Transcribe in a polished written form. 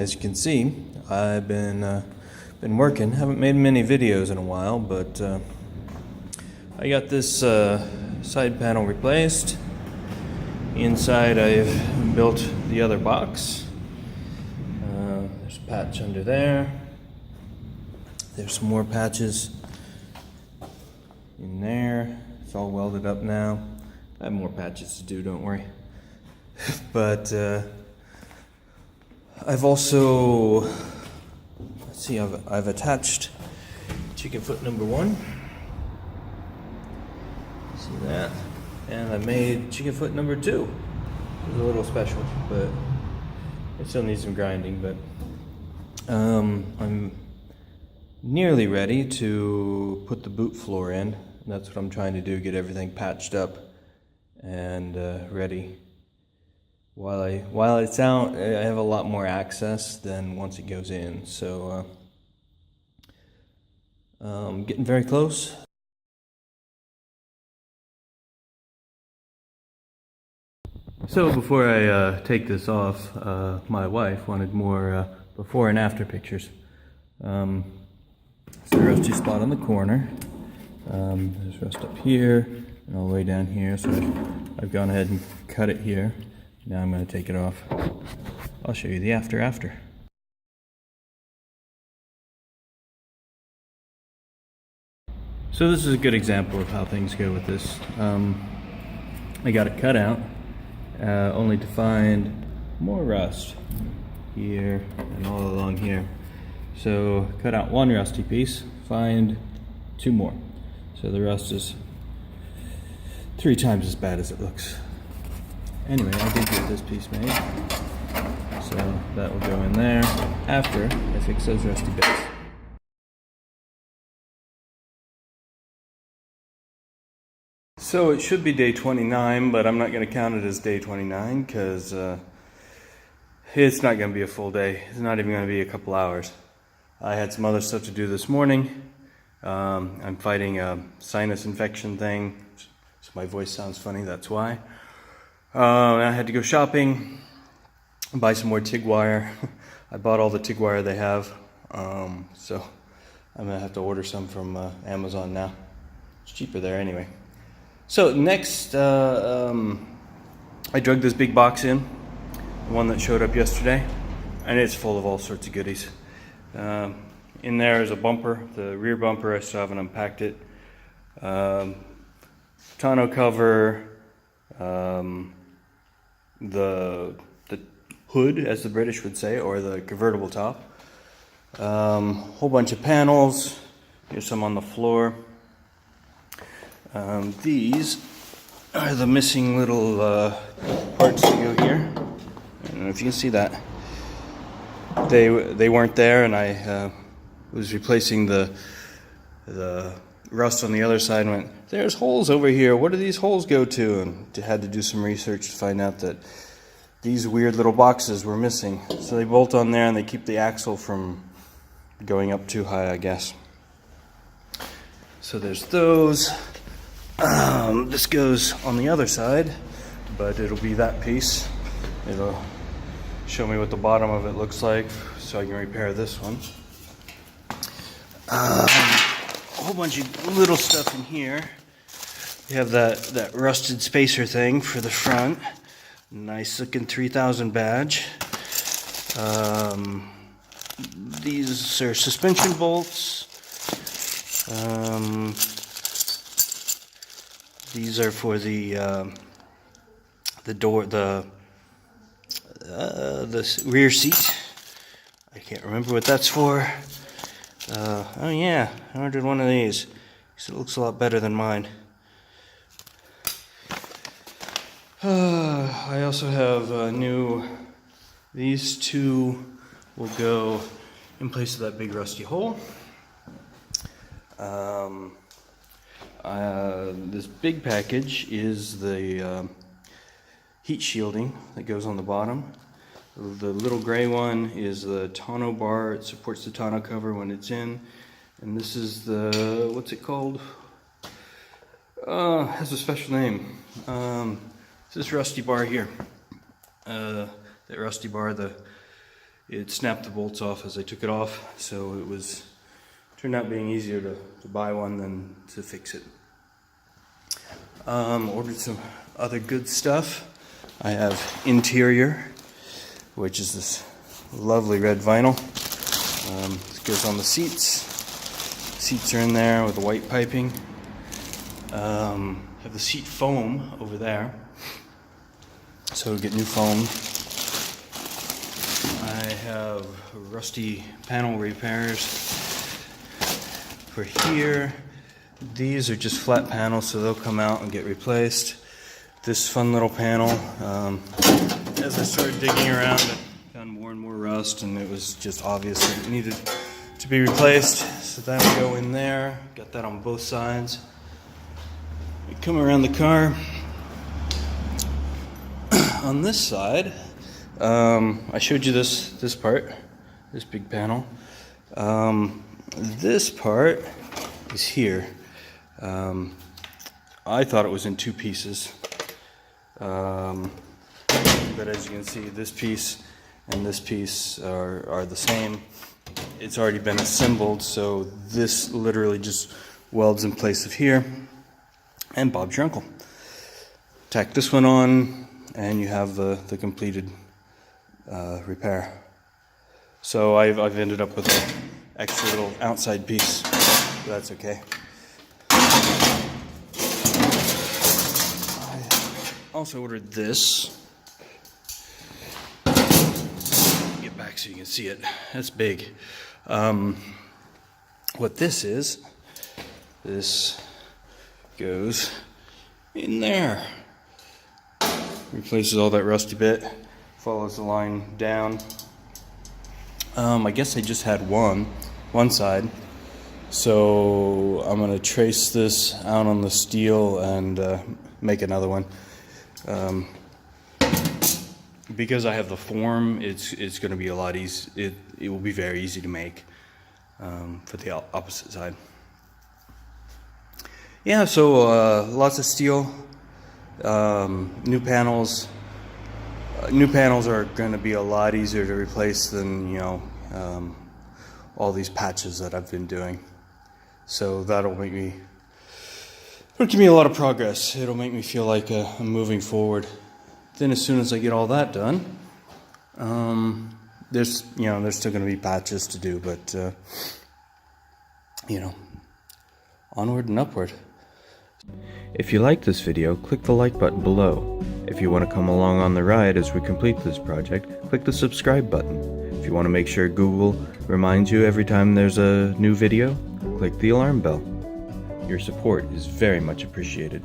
as you can see, I've been working. Haven't made many videos in a while, but I got this side panel replaced. Inside, I've built the other box. There's a patch under there. There's some more patches in there. It's all welded up now. I have more patches to do, don't worry. But I've also, let's see, I've attached chicken foot number 1. See that? And I made chicken foot number 2. It's a little special, but it still needs some grinding. But I'm nearly ready to put the boot floor in. That's what I'm trying to do, get everything patched up and ready. While it's out, I have a lot more access than once it goes in. So getting very close. So before I take this off, my wife wanted more before and after pictures. It's the rusty spot on the corner. There's rust up here and all the way down here. So I've gone ahead and cut it here. Now I'm going to take it off. I'll show you the after. So this is a good example of how things go with this. I got it cut out, only to find more rust here and all along here. So cut out one rusty piece, find 2 more. So the rust is 3 times as bad as it looks. Anyway, I did get this piece made, so that will go in there after I fix those rusty bits. So it should be day 29, but I'm not going to count it as day 29 because it's not going to be a full day. It's not even going to be a couple hours. I had some other stuff to do this morning. I'm fighting a sinus infection thing, so my voice sounds funny, that's why. I had to go shopping, buy some more TIG wire. I bought all the TIG wire they have, so I'm going to have to order some from Amazon now. It's cheaper there anyway. So next, I drug this big box in, the one that showed up yesterday, and it's full of all sorts of goodies. In there is a bumper, the rear bumper. I still haven't unpacked it. Tonneau cover, the hood, as the British would say, or the convertible top. Whole bunch of panels. Here's some on the floor. These are the missing little parts that go here. I don't know if you can see that. They weren't there, and I was replacing the rust on the other side and went, there's holes over here, what do these holes go to? And had to do some research to find out that these weird little boxes were missing. So they bolt on there and they keep the axle from going up too high, I guess. So there's those. This goes on the other side, but it'll be that piece. It'll show me what the bottom of it looks like so I can repair this one. A whole bunch of little stuff in here. We have that rusted spacer thing for the front. Nice looking 3000 badge. These are suspension bolts. These are for the door, the rear seat. I can't remember what that's for. Oh yeah, I ordered one of these. So it looks a lot better than mine. I also have these 2 will go in place of that big rusty hole. This big package is the heat shielding that goes on the bottom. The little gray one is the tonneau bar. It supports the tonneau cover when it's in. And this is the, what's it called? It has a special name. It's this rusty bar here. That rusty bar, the it snapped the bolts off as I took it off, so it turned out being easier to buy one than to fix it. Ordered some other good stuff. I have interior, which is this lovely red vinyl. This goes on the seats. Seats are in there with the white piping. Have the seat foam over there, so we get new foam. I have rusty panel repairs for here. These are just flat panels, so they'll come out and get replaced. This fun little panel, as I started digging around, I found more and more rust, and it was just obvious that it needed to be replaced. So that'll go in there. Got that on both sides. We come around the car. On this side, I showed you this part, this big panel. This part is here. I thought it was in two pieces, but as you can see, this piece and this piece are the same. It's already been assembled, so this literally just welds in place of here, and Bob's your uncle. Tack this one on, and you have the completed repair. So I've ended up with an extra little outside piece, but that's okay. I also ordered this. Get back so you can see it. That's big. What this goes in there. Replaces all that rusty bit, follows the line down. I guess I just had one side, so I'm gonna trace this out on the steel and make another one. Because I have the form, it's gonna be a lot easy. It will be very easy to make for the opposite side. Yeah, so lots of steel. New panels. New panels are going to be a lot easier to replace than, all these patches that I've been doing. So that'll give me a lot of progress. It'll make me feel like I'm moving forward. Then as soon as I get all that done, there's still going to be patches to do, but onward and upward. If you like this video, click the like button below. If you want to come along on the ride as we complete this project, click the subscribe button. If you want to make sure Google reminds you every time there's a new video, click the alarm bell. Your support is very much appreciated.